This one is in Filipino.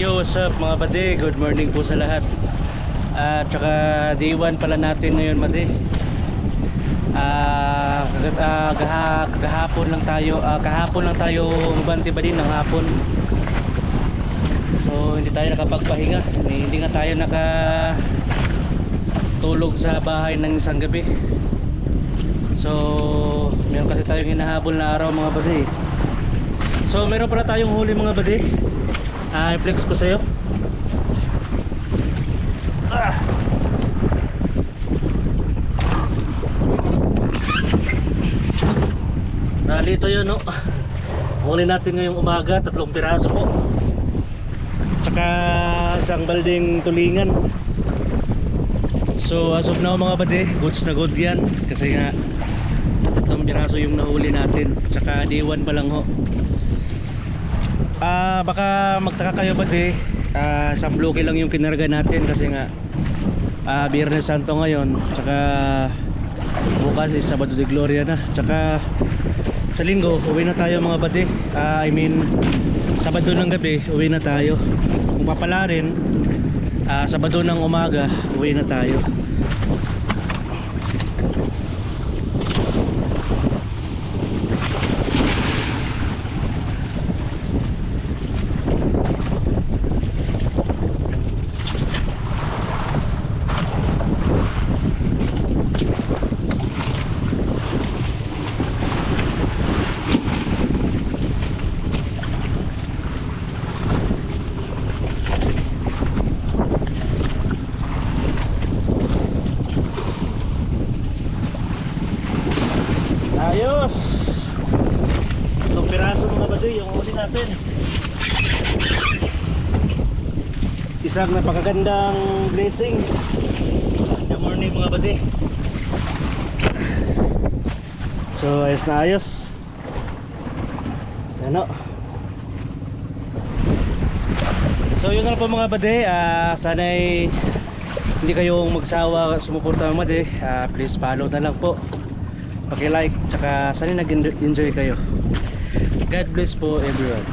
Yo, what's up mga bade? Good morning po sa lahat. At saka day 1 pala natin ngayon bade. Kahapon lang tayo umabante ba din ng hapon. So hindi tayo nakapagpahinga. Hindi nga tayo nakatulog sa bahay ng isang gabi. So meron kasi tayong hinahabol na araw mga bade. So meron pala tayong huli mga bade. I-flex ko sa'yo. Dito yun, no? Huli natin ngayong umaga, 3 piraso po. Tsaka isang balding tulingan. So as of now mga bade, goods na good yan. Kasi nga 3 piraso yung nahuli natin. Tsaka day 1 pa lang ho. Baka magtaka kayo bade, isang bloke lang yung kinarga natin. Kasi nga Biyernes Santo ngayon. Tsaka bukas is Sabado de Gloria na. Tsaka sa linggo uwi na tayo mga bade. Sabado ng gabi uwi na tayo. Kung papala rin, Sabado ng umaga uwi na tayo. Ayos! 3 piraso mga bade yung huli natin. Isang napakagandang blessing. Good morning mga bade. So ayos na ayos. Ano? So yun na lang po mga bade. Sana'y hindi kayong magsawa sumuporta mga bade. Please follow na lang po. Paki-like, tsaka sana nag-enjoy kayo. God bless po everyone.